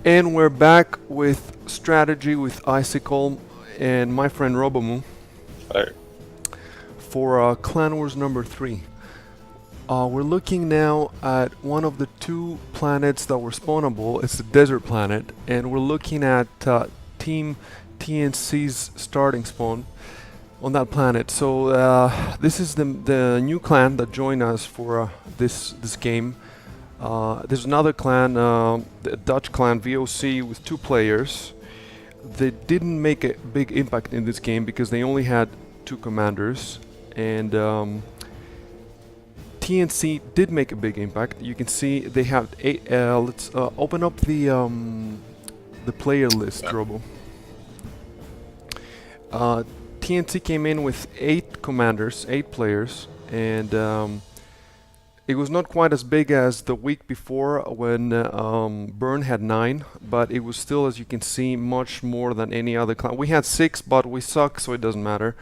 And we're back with strategy with icycalm and my friend Robomu Hi. for Clan Wars number 3. We're looking now at one of the two planets that were spawnable. It's the desert planet, and we're looking at Team TNC's starting spawn on that planet. So this is the new clan that joined us for this game. There's another clan, the Dutch clan VOC, with 2 players. They didn't make a big impact in this game because they only had 2 commanders, and TNC did make a big impact. You can see they have 8. Let's open up the player list, Yeah. Robo. TNC came in with 8 commanders, 8 players, and it was not quite as big as the week before when Burn had 9, but it was still, as you can see, much more than any other clan. We had 6, but we suck, so it doesn't matter.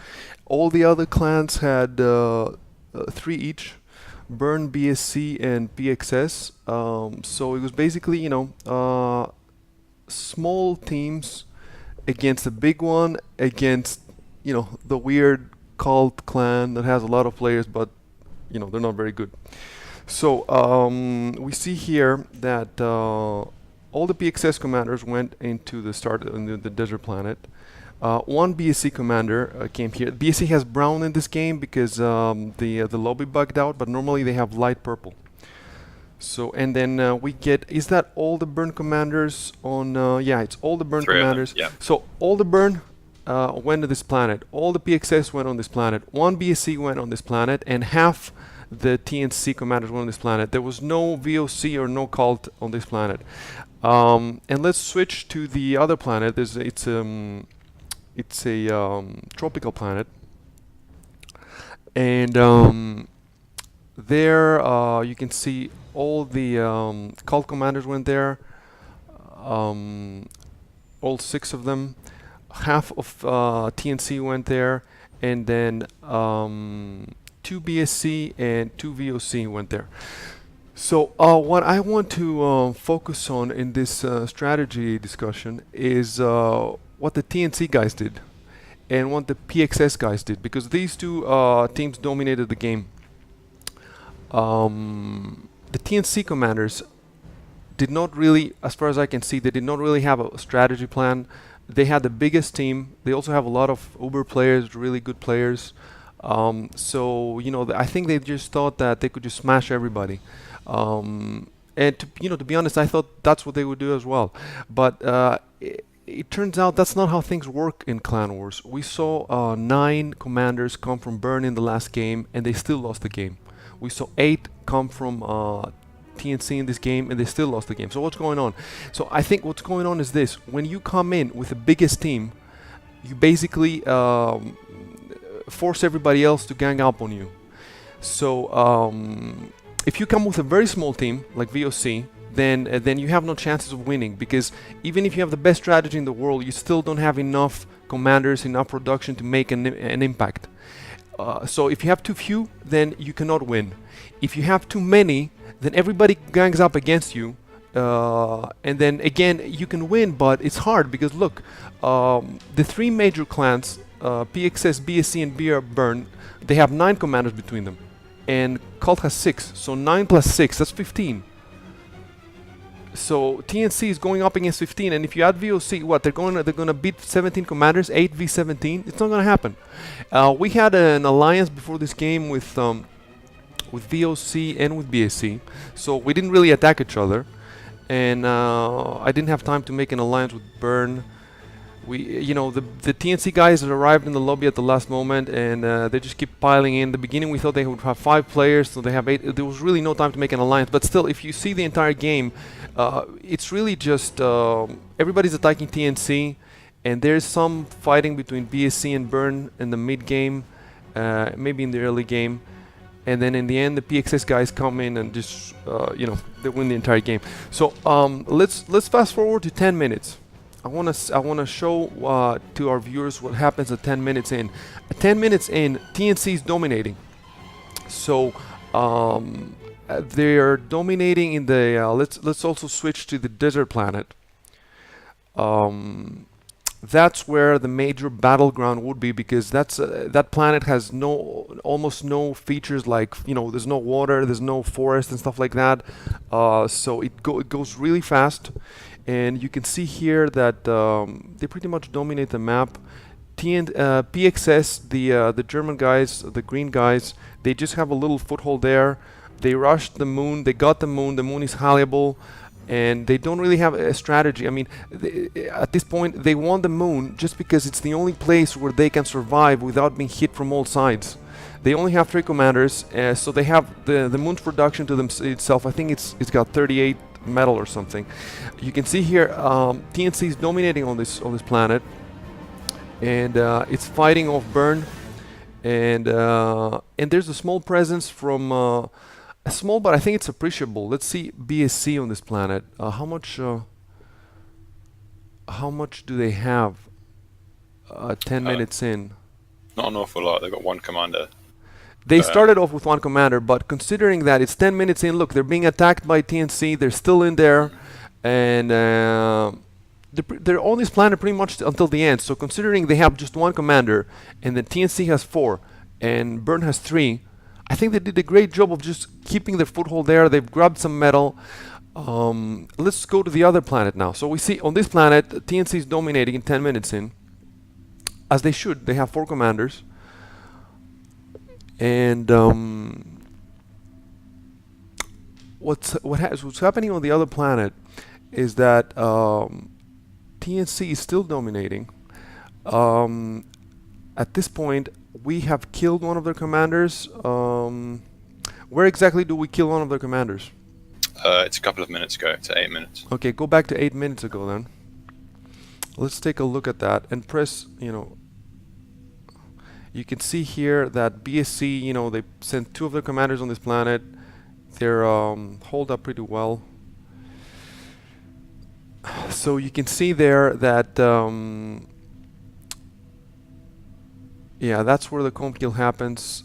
All the other clans had 3 each. Burn, BSC, and PXS. So it was basically, small teams against a big one, against, the weird cult clan that has a lot of players, but they're not very good. So we see here that all the PXS commanders went into the desert planet. One BSC commander came here. BSC has brown in this game because the lobby bugged out, but normally they have light purple. So, and then we get, is that all the burn commanders on, yeah, it's all the burn 3 of them, commanders. yeah. So all the burn went to this planet. All the PXS went on this planet. One BSC went on this planet, and half the TNC commanders went on this planet. There was no VOC or no cult on this planet. And let's switch to the other planet. It's a tropical planet, and there you can see all the cult commanders went there, all 6 of them. Half of TNC went there, and then 2 BSC and 2 VOC went there. So what I want to focus on in this strategy discussion is what the TNC guys did and what the PXS guys did, because these 2 teams dominated the game. The TNC commanders did not really, as far as I can see, they did not really have a strategy plan. They had the biggest team. They also have a lot of Uber players, really good players. So I think they just thought that they could just smash everybody. And to be honest, I thought that's what they would do as well. But it turns out that's not how things work in Clan Wars. We saw 9 commanders come from Burn in the last game, and they still lost the game. We saw 8 come from TNC in this game, and they still lost the game. So what's going on? So I think what's going on is this: when you come in with the biggest team, you basically force everybody else to gang up on you. So if you come with a very small team like VOC, then you have no chances of winning, because even if you have the best strategy in the world, you still don't have enough commanders, enough production to make an impact. So if you have too few, then you cannot win. If you have too many, then everybody gangs up against you, and then again you can win, but it's hard because look, the 3 major clans, PXS, BSC, and BR Burn, they have 9 commanders between them, and Cult has 6. So 9 plus 6, that's 15. So TNC is going up against 15, and if you add VOC, what they're gonna beat 17 commanders, 8v17. It's not gonna happen. We had an alliance before this game with VOC and with BSC, so we didn't really attack each other, and I didn't have time to make an alliance with Burn. The TNC guys arrived in the lobby at the last moment, and they just keep piling in. The beginning we thought they would have 5 players, so they have 8. There was really no time to make an alliance, but still, if you see the entire game, it's really just everybody's attacking TNC, and there's some fighting between BSC and Burn in the mid game, maybe in the early game, and then in the end the PXS guys come in and just they win the entire game. So let's fast forward to 10 minutes. I want to show to our viewers what happens at 10 minutes in. At 10 minutes in, TNC is dominating. So they're dominating in the. Let's also switch to the desert planet. That's where the major battleground would be, because that planet has almost no features, like, there's no water, there's no forest and stuff like that. So it goes really fast, and you can see here that they pretty much dominate the map. PXS, the German guys, the green guys, they just have a little foothold there. They rushed the moon. They got the moon. The moon is malleable, and they don't really have a strategy. I mean, at this point, they want the moon just because it's the only place where they can survive without being hit from all sides. They only have 3 commanders, so they have the moon's production to itself. I think it's got 38 metal or something. You can see here, TNC is dominating on this planet, and it's fighting off Burn, and there's a small presence from a small, but I think it's appreciable. Let's see BSC on this planet. How much do they have? 10 minutes in. Not an awful lot. They've got 1 commander. They started off with 1 commander, but considering that it's 10 minutes in, look, they're being attacked by TNC. They're still in there, and they're on this planet pretty much until the end. So considering they have just 1 commander, and the TNC has 4, and Burn has 3, I think they did a great job of just keeping their foothold there. They've grabbed some metal. Let's go to the other planet now. So we see on this planet, TNC is dominating in 10 minutes in, as they should. They have 4 commanders. And what's happening on the other planet is that TNC is still dominating. At this point, we have killed one of their commanders. Where exactly do we kill one of their commanders? It's a couple of minutes ago, to 8 minutes. Okay, go back to 8 minutes ago then. Let's take a look at that and press, you can see here that BSC, they sent 2 of their commanders on this planet. They're hold up pretty well. So you can see there that yeah, that's where the comp kill happens.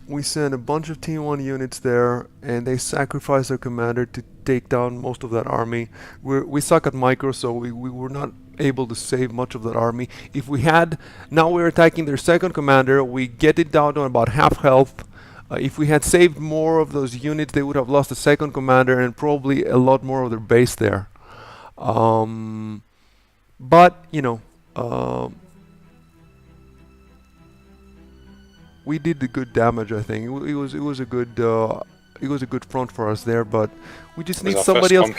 We sent a bunch of T1 units there, and they sacrificed their commander to take down most of that army. We suck at micro, so we were not able to save much of that army. If we had, now we're attacking their second commander, we get it down to about half health. If we had saved more of those units, they would have lost the second commander and probably a lot more of their base there. But, we did the good damage. I think it was a good front for us there, but we just need somebody else.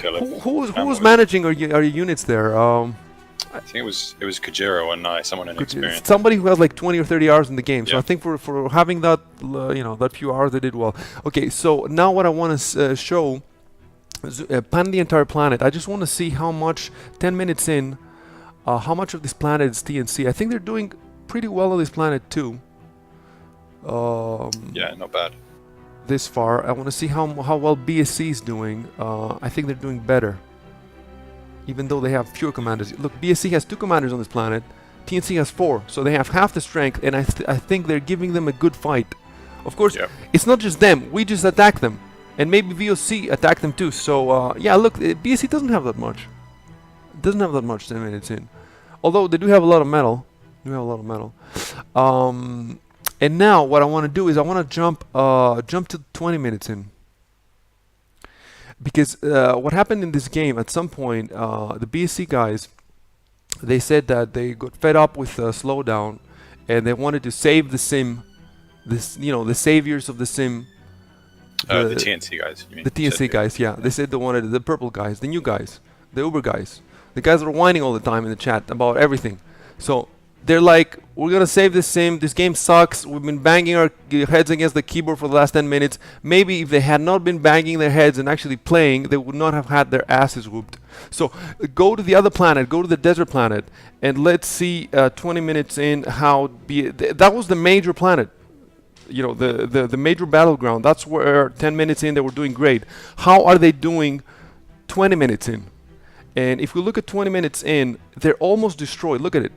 Who was managing our units there? I think it was Kajiro and someone inexperienced. Somebody who has like 20 or 30 hours in the game. So I think for having that that few hours, they did well. Okay, so now what I want to show is pan the entire planet. I just want to see how much 10 minutes in, how much of this planet is TNC. I think they're doing pretty well on this planet too. Yeah, not bad. This far, I want to see how well BSC is doing. I think they're doing better, even though they have fewer commanders. Look, BSC has 2 commanders on this planet. TNC has 4, so they have half the strength, and I think they're giving them a good fight. Of course, it's not just them. We just attack them, and maybe VOC attack them too. So yeah, look, BSC doesn't have that much. It doesn't have that much 10 minutes in, although they do have a lot of metal. And now what I want to do is I want to jump to 20 minutes in, because what happened in this game at some point, the BSC guys, they said that they got fed up with slowdown, and they wanted to save the sim, the saviors of the sim. The TNC guys. You mean? The TNC guys, yeah. They said they wanted the purple guys, the new guys, the Uber guys, the guys that are whining all the time in the chat about everything. So they're like, we're gonna save this sim. This game sucks. We've been banging our heads against the keyboard for the last 10 minutes. Maybe if they had not been banging their heads and actually playing, they would not have had their asses whooped. So go to the other planet, go to the desert planet, and let's see 20 minutes in how that was the major planet. The major battleground. That's where 10 minutes in they were doing great. How are they doing 20 minutes in? And if we look at 20 minutes in, they're almost destroyed. Look at it.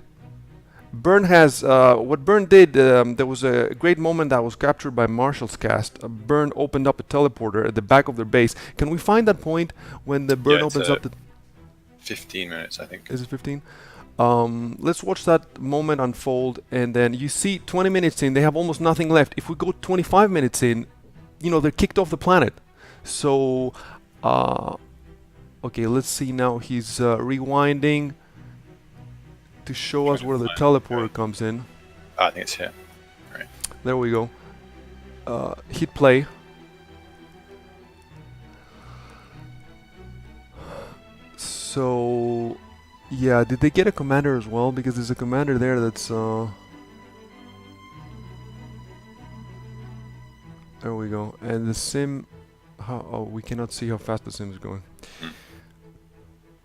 Burn has what Burn did. There was a great moment that was captured by Marshall's cast. Burn opened up a teleporter at the back of their base. Can we find that point when the Burn opens up the 15 minutes, I think. Is it 15? Let's watch that moment unfold, and then you see 20 minutes in, they have almost nothing left. If we go 25 minutes in, they're kicked off the planet. So, okay, let's see now. He's rewinding to show us where the teleporter comes in. I think it's here. Right. There we go. Hit play. So, yeah, did they get a commander as well? Because there's a commander there that's... There we go. And the sim... oh, we cannot see how fast the sim is going.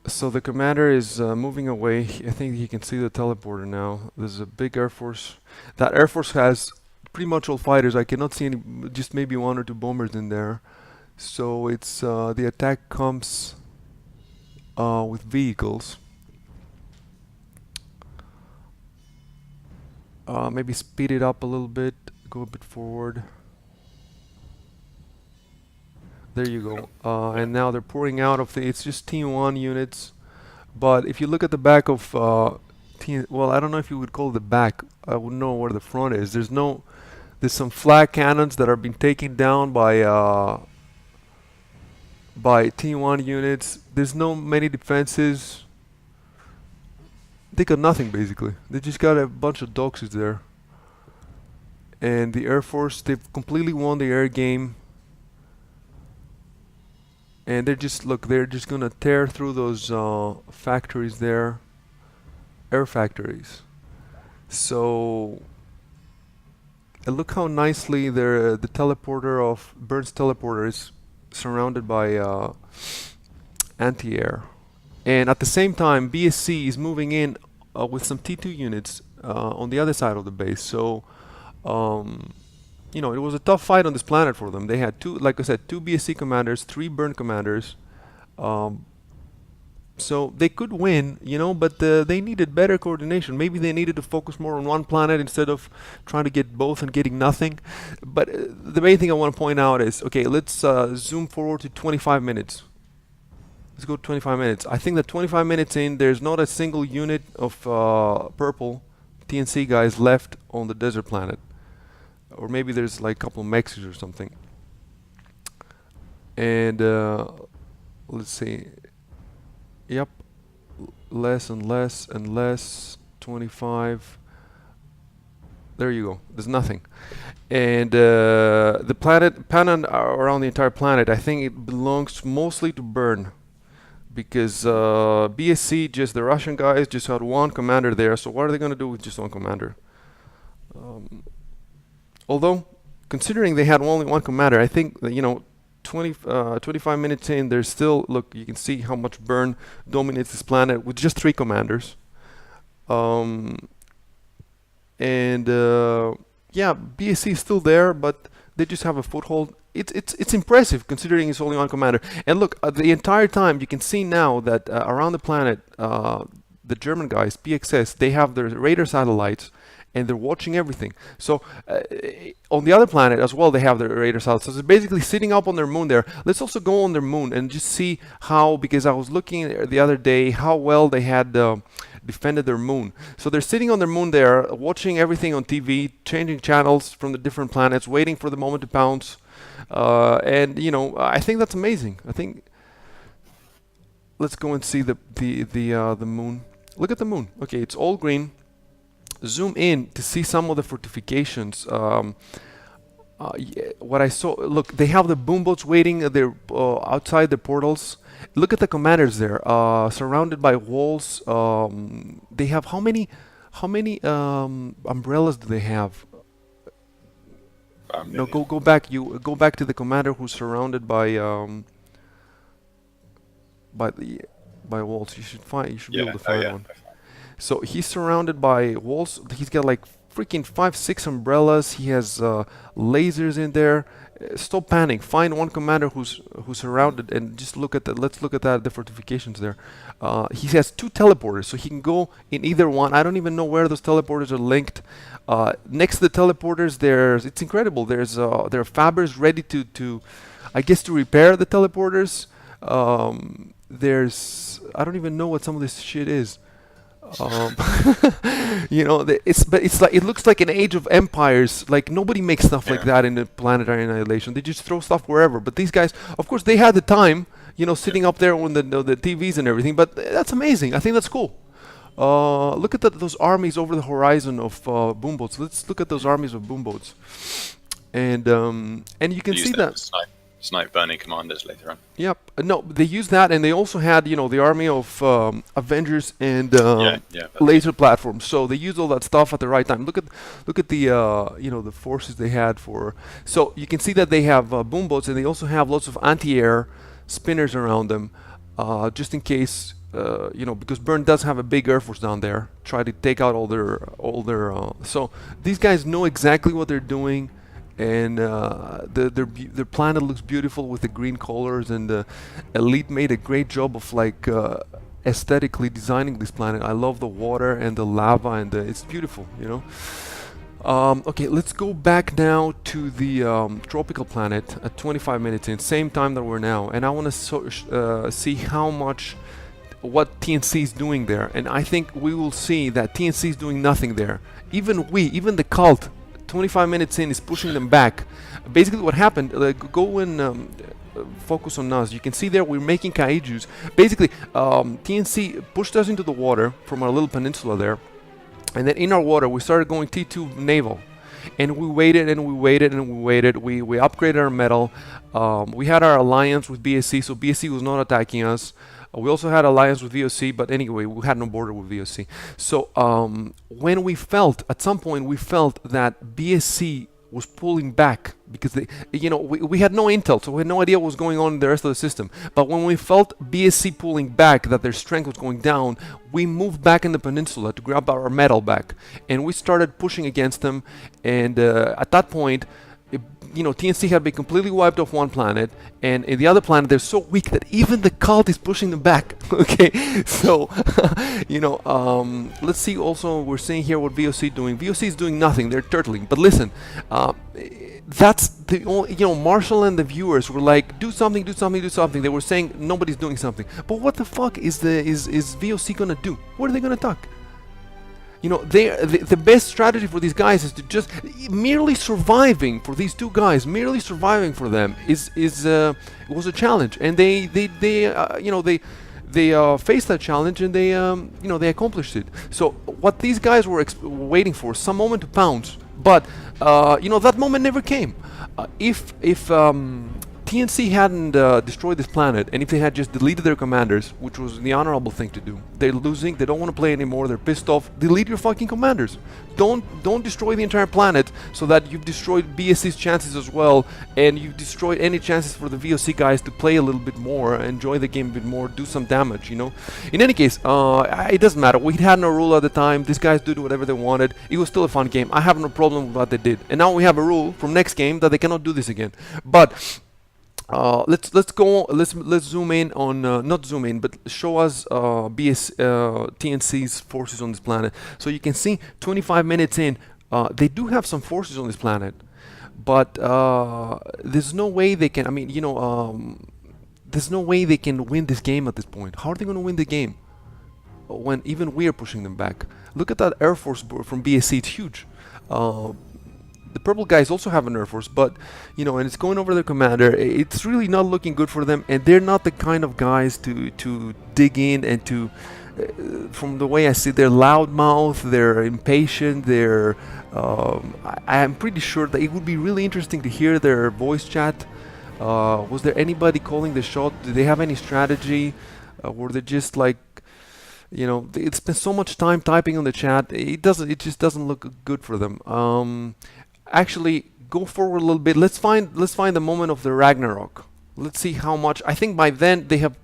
So the commander is moving away. I think he can see the teleporter now. There's a big air force. That air force has pretty much all fighters. I cannot see any, just maybe 1 or 2 bombers in there. So it's the attack comes with vehicles. Maybe speed it up a little bit. Go a bit forward. There you go. And now they're pouring out of the... It's just T1 units. But if you look at the back of... well, I don't know if you would call it the back. I wouldn't know where the front is. There's some flag cannons that are being taken down by T1 units. There's no many defenses. They got nothing, basically. They just got a bunch of doxes there. And the Air Force, they've completely won the air game. And they're just, look, they're just gonna tear through those factories there, air factories. So, and look how nicely the teleporter of Burns teleporter is surrounded by anti-air. And at the same time, BSC is moving in with some T2 units on the other side of the base. So, it was a tough fight on this planet for them. They had like I said, 2 BSC commanders, 3 burn commanders. So they could win, but they needed better coordination. Maybe they needed to focus more on one planet instead of trying to get both and getting nothing. But the main thing I want to point out is, okay, let's zoom forward to 25 minutes. Let's go 25 minutes. I think that 25 minutes in, there's not a single unit of purple TNC guys left on the desert planet. Or maybe there's like a couple of mexes or something. And let's see. Yep, less and less and less. 25. There you go. There's nothing. And the pattern around the entire planet, I think it belongs mostly to burn, because BSC, just the Russian guys, just had 1 commander there. So what are they going to do with just 1 commander? Although, considering they had only 1 commander, I think that, 25 minutes in, there's still, look, you can see how much burn dominates this planet with just 3 commanders. Yeah, BSC is still there, but they just have a foothold. It's impressive considering it's only 1 commander. And look, the entire time you can see now that around the planet, the German guys, PXS, they have their radar satellites. And they're watching everything. So on the other planet as well, they have their radar satellites. So they're basically sitting up on their moon there. Let's also go on their moon and just see how, because I was looking the other day, how well they had defended their moon. So they're sitting on their moon there, watching everything on TV, changing channels from the different planets, waiting for the moment to pounce. I think that's amazing. I think, let's go and see the moon. Look at the moon. Okay, it's all green. Zoom in to see some of the fortifications. What I saw, look, they have the boom boats waiting. They're outside the portals. Look at the commanders there, surrounded by walls. They have how many umbrellas do they have? No, go back. You go back to the commander who's surrounded by walls. You should be able to find one. So he's surrounded by walls. He's got like freaking 5-6 umbrellas. He has lasers in there. Stop panicking. Find 1 commander who's surrounded, and just look at that. Let's look at that. The fortifications there. He has 2 teleporters, so he can go in either one. I don't even know where those teleporters are linked. Next to the teleporters, it's incredible. There are fabbers ready to I guess to repair the teleporters. there's I don't even know what some of this shit is. Um, but it's like it looks like an Age of Empires. Like nobody makes stuff like Yeah. that in the Planetary Annihilation. They just throw stuff wherever. But these guys, of course, they had the time, sitting up there on the TVs and everything. But that's amazing. I think that's cool. Look at those armies over the horizon of boomboats. Let's look at those armies of boomboats, and you can Use see them that. to snipe burning commanders later on. Yep. No, they used that, and they also had, the army of Avengers and Yeah. laser platforms. So they used all that stuff at the right time. Look at the the forces they had for. So you can see that they have boomboats, and they also have lots of anti-air spinners around them, just in case. Because Bern does have a big air force down there, try to take out all their. So these guys know exactly what they're doing, and their planet looks beautiful with the green colors. And Elite made a great job of aesthetically designing this planet. I love the water and the lava, and it's beautiful. Okay, let's go back now to the tropical planet at 25 minutes in, same time that we're now, and I want to see what TNC is doing there, and I think we will see that TNC is doing nothing there. Even the cult, 25 minutes in, is pushing them back. Basically, what happened? Go and focus on us. You can see there we're making kaijus. Basically, TNC pushed us into the water from our little peninsula there, and then in our water we started going T2 naval. And we waited and we waited and we waited. We upgraded our metal. We had our alliance with BSC, so BSC was not attacking us. We also had alliance with VOC, but anyway, we had no border with VOC. So at some point we felt that BSC was pulling back because we had no intel, so we had no idea what was going on in the rest of the system. But when we felt BSC pulling back, that their strength was going down, we moved back in the peninsula to grab our metal back, and we started pushing against them. And at that point, TNC had been completely wiped off one planet, and in the other planet they're so weak that even the cult is pushing them back. Okay, so let's see. Also, we're seeing here what VOC doing. VOC is doing nothing; they're turtling. But listen, that's the only. Marshall and the viewers were like, "Do something, do something, do something." They were saying nobody's doing something. But what the fuck is VOC gonna do? What are they gonna talk? The best strategy for these guys is to just merely surviving for these two guys. Merely surviving for them was a challenge, and they faced that challenge, and they accomplished it. So what these guys were waiting for, some moment to pounce, but that moment never came. If TNC hadn't destroyed this planet, and if they had just deleted their commanders, which was the honorable thing to do, they're losing, they don't want to play anymore, they're pissed off, delete your fucking commanders. Don't destroy the entire planet so that you've destroyed BSC's chances as well, and you've destroyed any chances for the VOC guys to play a little bit more, enjoy the game a bit more, do some damage, In any case, it doesn't matter. We had no rule at the time. These guys did whatever they wanted. It was still a fun game. I have no problem with what they did. And now we have a rule from next game that they cannot do this again. But let's go. Let's zoom in on not zoom in, but show us TNC's forces on this planet. So you can see 25 minutes in, they do have some forces on this planet, but there's no way they can. There's no way they can win this game at this point. How are they going to win the game when even we are pushing them back? Look at that Air Force from BSC. It's huge. The purple guys also have an Air Force, but and it's going over their commander. It's really not looking good for them, and they're not the kind of guys to dig in and to. From the way I see, they're loudmouth, they're impatient, they're. I'm pretty sure that it would be really interesting to hear their voice chat. Was there anybody calling the shot? Do they have any strategy? Were they just like? They spend so much time typing on the chat. It just doesn't look good for them. Actually, go forward a little bit. Let's find the moment of the Ragnarok. Let's see how much. I think by then they have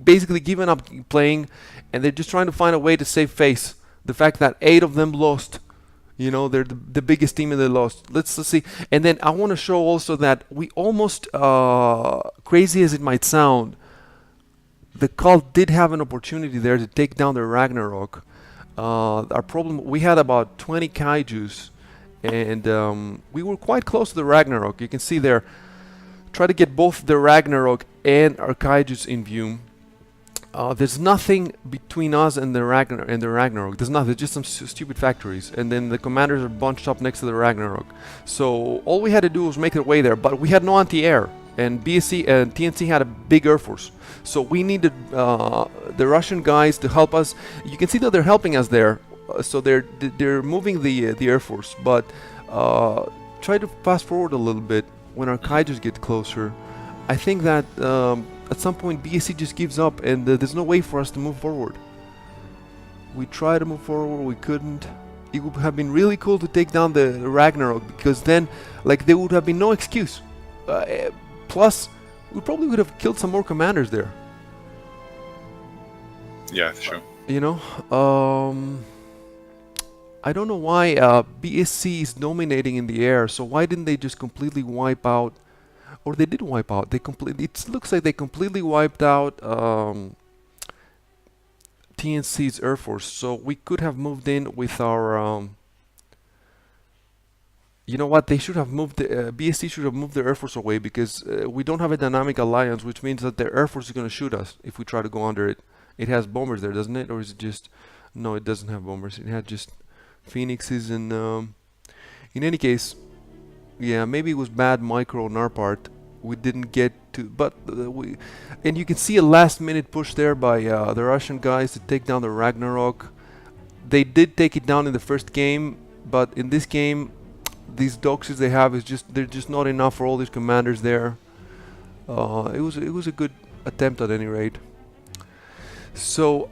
basically given up playing, and they're just trying to find a way to save face. The fact that 8 of them lost. They're the biggest team and they lost. Let's see. And then I want to show also that we almost, crazy as it might sound, the cult did have an opportunity there to take down the Ragnarok. Our problem, we had about 20 kaijus, and we were quite close to the Ragnarok. You can see there, try to get both the Ragnarok and our kaijus in view. There's nothing between us and the Ragnarok. There's nothing. There's just some stupid factories, and then the commanders are bunched up next to the Ragnarok. So all we had to do was make our way there, but we had no anti-air, and BSC and TNC had a big air force. So we needed the Russian guys to help us. You can see that they're helping us there. So they're moving the air force, but try to fast forward a little bit when our kaijus get closer. I think that at some point BSC just gives up, and there's no way for us to move forward. We tried to move forward, we couldn't. It would have been really cool to take down the Ragnarok, because then, like, there would have been no excuse. Plus, we probably would have killed some more commanders there. Yeah, for sure. You know, I don't know why BSC is dominating in the air. So why didn't they just completely wipe out? Or they did wipe out. They completely. It looks like they completely wiped out TNC's air force. So we could have moved in with our. You know what? They should have moved. BSC should have moved their air force away, because we don't have a dynamic alliance, which means that their air force is going to shoot us if we try to go under it. It has bombers there, doesn't it? Or is it just? No, it doesn't have bombers. It had just phoenixes, and in any case. Yeah, maybe it was bad micro on our part. We didn't get to, but and you can see a last-minute push there by the Russian guys to take down the Ragnarok. They did take it down in the first game, but in this game, these doxes they have they're just not enough for all these commanders there. It was a good attempt at any rate. So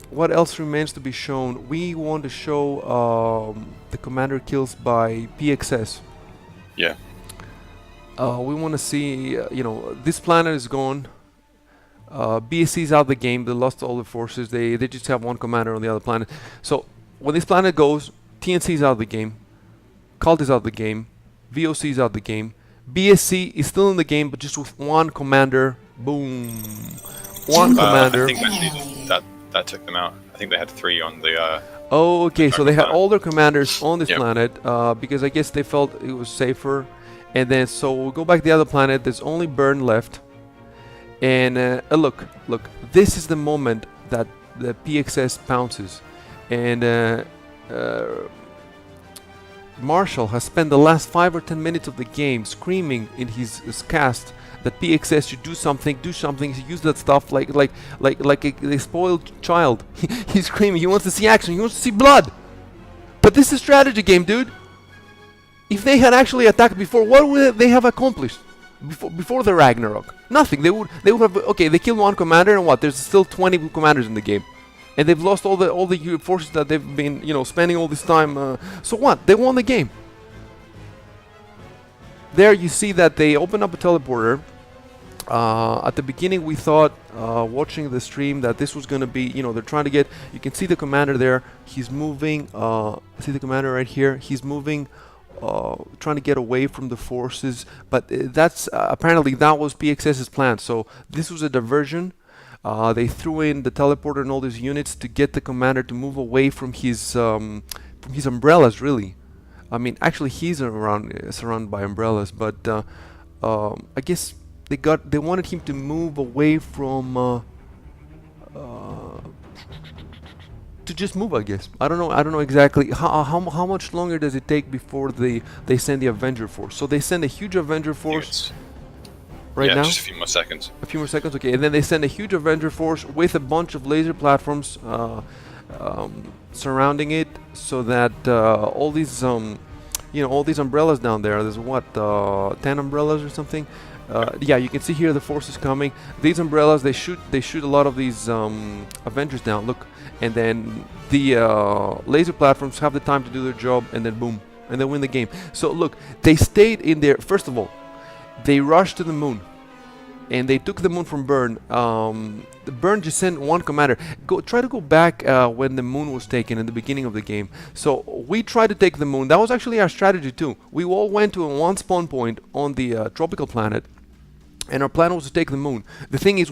what else remains to be shown? We want to show the commander kills by PXS. Yeah. We want to see, this planet is gone. BSC's out of the game. They lost all the forces. They just have one commander on the other planet. So when this planet goes, TNC's out of the game. Cult is out of the game. VOC's out of the game. BSC is still in the game, but just with one commander. Boom. One commander. I think actually that took them out. I think they had 3 on the. Oh, okay. So they had all their commanders on this Yep. planet because I guess they felt it was safer. And then so we'll go back to the other planet. There's only Burn left. And look. This is the moment that the PXS pounces. And Marshall has spent the last 5 or 10 minutes of the game screaming in his cast that PXS should do something, he use that stuff like a spoiled child. He's screaming, he wants to see action, he wants to see blood. But this is a strategy game, dude. If they had actually attacked before, what would they have accomplished before the Ragnarok? Nothing. They would have, okay, they killed one commander, and what? There's still 20 commanders in the game. And they've lost all the forces that they've been, spending all this time. So what? They won the game. There you see that they open up a teleporter. At the beginning we thought, watching the stream, that this was going to be, they're trying to get, you can see the commander there, he's moving, see the commander right here, he's moving, trying to get away from the forces, but that's, apparently that was PXS's plan, so this was a diversion. They threw in the teleporter and all these units to get the commander to move away from his umbrellas, really. I mean, actually he's surrounded by umbrellas, but I guess they wanted him to move away from to just move, I guess. I don't know exactly how much longer does it take before they send the Avenger force. So they send a huge Avenger force right now. Just a few more seconds. A few more seconds, okay. And then they send a huge Avenger force with a bunch of laser platforms surrounding it, so that all these all these umbrellas down there. There's what 10 umbrellas or something. Yeah, you can see here the forces coming. These umbrellas, they shoot a lot of these Avengers down. Look, and then the laser platforms have the time to do their job, and then boom, and they win the game. So look, they stayed in there. First of all, they rushed to the moon, and they took the moon from Burn. The Burn just sent one commander. Try to go back when the moon was taken in the beginning of the game. So we tried to take the moon. That was actually our strategy too. We all went to one spawn point on the tropical planet, and our plan was to take the moon. The thing is,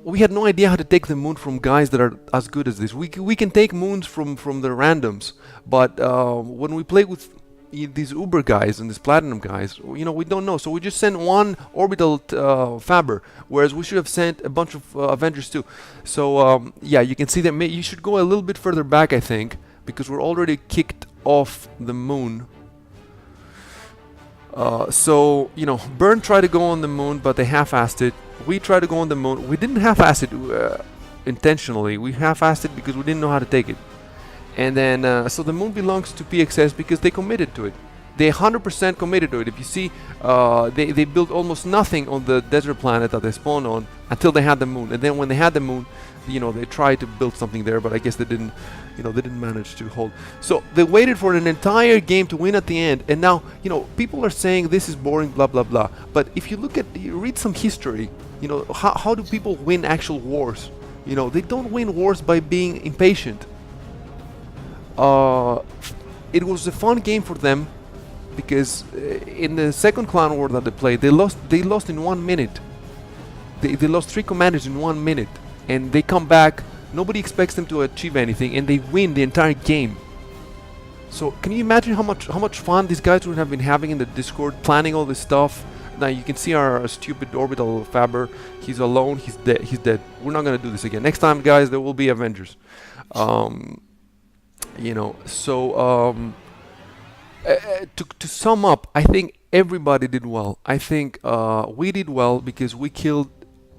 we had no idea how to take the moon from guys that are as good as this. We can take moons from the randoms, but when we play with these Uber guys and these Platinum guys, we don't know. So we just sent one orbital Faber, whereas we should have sent a bunch of Avengers too. So yeah, you can see that you should go a little bit further back, I think, because we're already kicked off the moon. So, Burn tried to go on the moon, but they half-assed it. We tried to go on the moon. We didn't half-ass it intentionally. We half-assed it because we didn't know how to take it. And then, so the moon belongs to PXS because they committed to it. They 100% committed to it. If you see, they built almost nothing on the desert planet that they spawned on until they had the moon. And then when they had the moon, they tried to build something there, but I guess they didn't manage to hold. So they waited for an entire game to win at the end, and now, people are saying this is boring, blah, blah, blah. But if you read some history, how do people win actual wars? They don't win wars by being impatient. It was a fun game for them because in the second clan war that they played, they lost in 1 minute. They lost 3 commanders in 1 minute. And they come back, nobody expects them to achieve anything, and they win the entire game. So can you imagine how much fun these guys would have been having in the Discord, planning all this stuff? Now you can see our stupid orbital Faber. He's alone. He's dead. We're not gonna do this again. Next time, guys, there will be Avengers. To sum up, I think everybody did well. I think we did well because we killed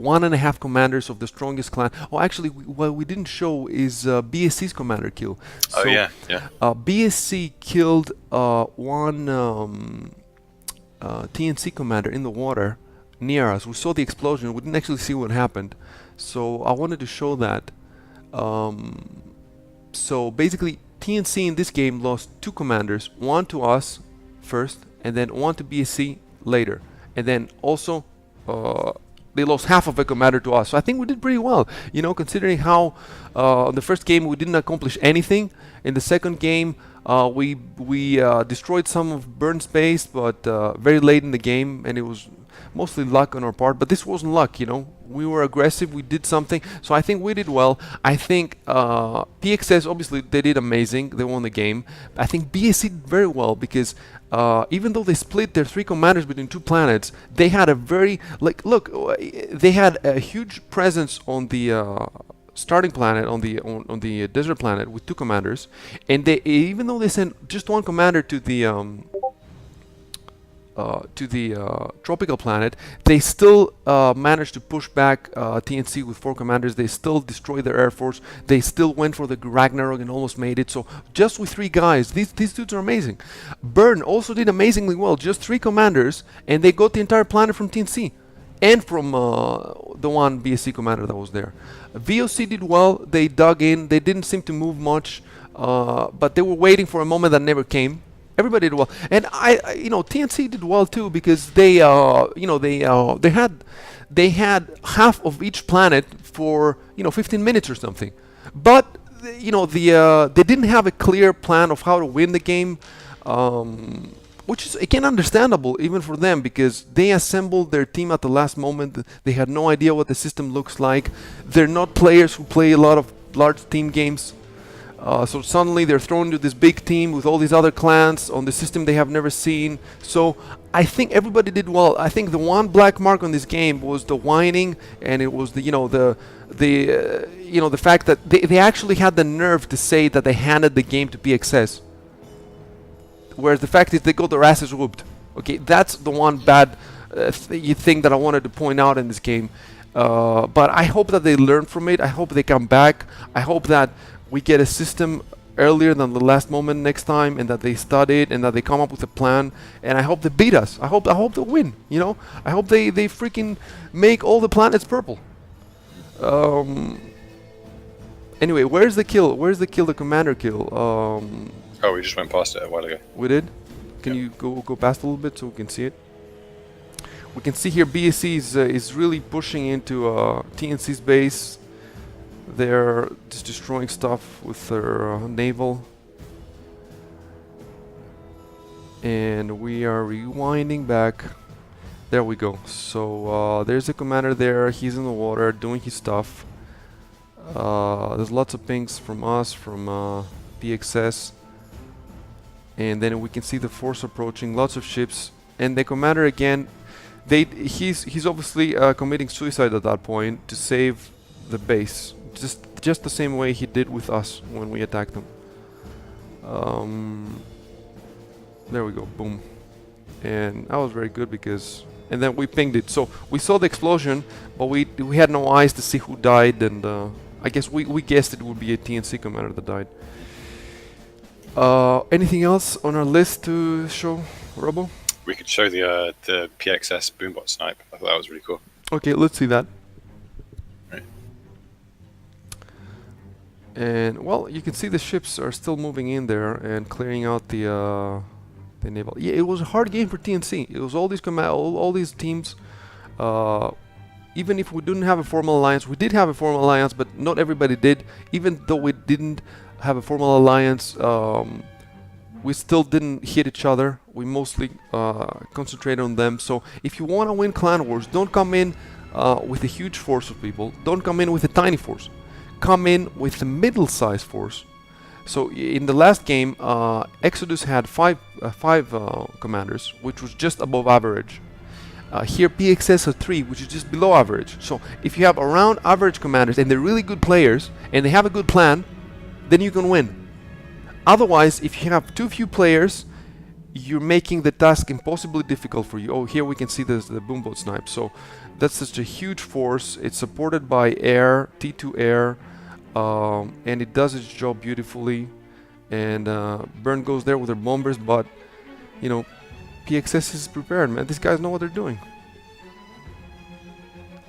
1.5 commanders of the strongest clan. Oh, actually, what we didn't show is BSC's commander kill. So, yeah. BSC killed one TNC commander in the water near us. We saw the explosion. We didn't actually see what happened. So I wanted to show that. So basically, TNC in this game lost 2 commanders. One to us first, and then one to BSC later. And then also they lost half of a commander to us. So I think we did pretty well, considering how in the first game we didn't accomplish anything. In the second game, we destroyed some of Burn's base, but very late in the game, and it was mostly luck on our part. But this wasn't luck, We were aggressive. We did something. So I think we did well. I think PXS, obviously, they did amazing. They won the game. I think BSC did very well because even though they split their 3 commanders between 2 planets, they had a very they had a huge presence on the starting planet, on the desert planet with 2 commanders, and they, even though they sent just 1 commander to the tropical planet, they still managed to push back TNC with 4 commanders. They still destroyed their air force. They still went for the Ragnarok and almost made it. So just with 3 guys, these dudes are amazing. Burn also did amazingly well. Just 3 commanders, and they got the entire planet from TNC and from the one BSC commander that was there. VOC did well. They dug in. They didn't seem to move much, but they were waiting for a moment that never came. Everybody did well, and TNC did well too because they had half of each planet for 15 minutes or something, but they didn't have a clear plan of how to win the game, which is again understandable even for them because they assembled their team at the last moment. They had no idea what the system looks like. They're not players who play a lot of large team games. So suddenly they're thrown into this big team with all these other clans on the system they have never seen. So I think everybody did well. I think the one black mark on this game was the whining, and it was the fact that they actually had the nerve to say that they handed the game to PXS. Whereas the fact is they got their asses whooped. Okay, that's the one bad thing that I wanted to point out in this game. But I hope that they learn from it. I hope they come back. I hope that we get a system earlier than the last moment next time, and that they study it, and that they come up with a plan. And I hope they beat us. I hope they win. I hope they freaking make all the planets purple. Anyway, where's the kill? Where's the kill? The commander kill. Oh, we just went past it a while ago. We did. Can you go past a little bit so we can see it? We can see here BSC is really pushing into TNC's base. They're just destroying stuff with their naval. And we are rewinding back. There we go. So there's a commander there. He's in the water doing his stuff. There's lots of pings from us, from PXS. and then we can see the force approaching, lots of ships, and the commander again. He's obviously committing suicide at that point to save the base, just the same way he did with us when we attacked him. There we go, boom, and that was very good because, and then we pinged it. So we saw the explosion, but we had no eyes to see who died, and I guess we guessed it would be a TNC commander that died. Anything else on our list to show, Robo? We could show the PXS boombot snipe. I thought that was really cool. Okay, let's see that. Right. And well, you can see the ships are still moving in there and clearing out the naval. Yeah, it was a hard game for TNC. It was all these all these teams. Even if we didn't have a formal alliance, we did have a formal alliance, but not everybody did. Even though we didn't have a formal alliance, we still didn't hit each other. We mostly concentrated on them. So if you want to win clan wars, don't come in with a huge force of people. Don't come in with a tiny force. Come in with a middle-sized force. So in the last game, Exodus had five commanders, which was just above average. Here PXS has 3, which is just below average. So if you have around average commanders and they're really good players and they have a good plan, then you can win. Otherwise, if you have too few players, you're making the task impossibly difficult for you. Oh, here we can see the boomboat snipe. So that's such a huge force. It's supported by air, T2 air, and it does its job beautifully. And Burn goes there with their bombers, but you know, PXS is prepared, man. These guys know what they're doing.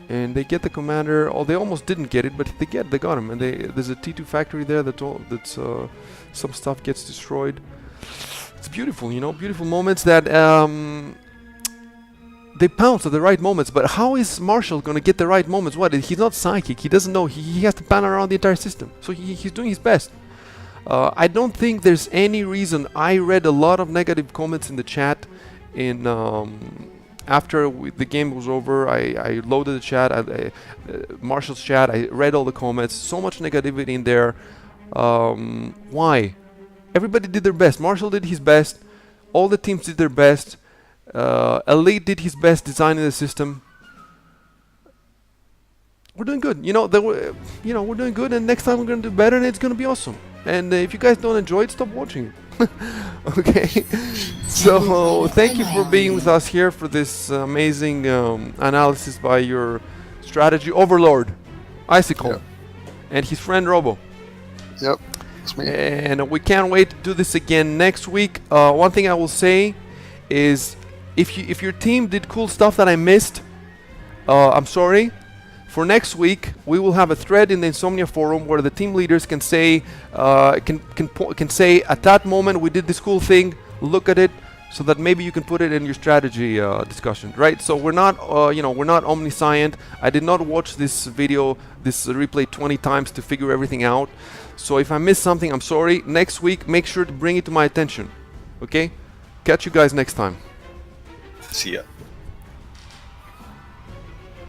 And they get the commander. Oh, they almost didn't get it, but they got him. And there's a T2 factory there that's some stuff gets destroyed. It's beautiful, you know, beautiful moments that they pounce at the right moments. But how is Marshall gonna get the right moments? What? He's not psychic. He doesn't know. He has to pan around the entire system. So he's doing his best. I don't think there's any reason. I read a lot of negative comments in the chat. After the game was over, I loaded the chat, Marshall's chat. I read all the comments. So much negativity in there. Why? Everybody did their best. Marshall did his best. All the teams did their best. Elite did his best designing the system. We're doing good. You know, we're doing good, and next time we're gonna do better, and it's gonna be awesome. And if you guys don't enjoy it, stop watching it. Okay. So thank you for being with us here for this amazing analysis by your strategy overlord, icycalm, Yep. and his friend Robo. Yep, that's me. And we can't wait to do this again next week. One thing I will say is, if your team did cool stuff that I missed, I'm sorry. For next week, we will have a thread in the Insomnia forum where the team leaders can say, can say at that moment we did this cool thing. Look at it, so that maybe you can put it in your strategy discussion, right? So we're not, we're not omniscient. I did not watch this video, this replay 20 times to figure everything out. So if I missed something, I'm sorry. Next week, make sure to bring it to my attention. Okay? Catch you guys next time. See ya.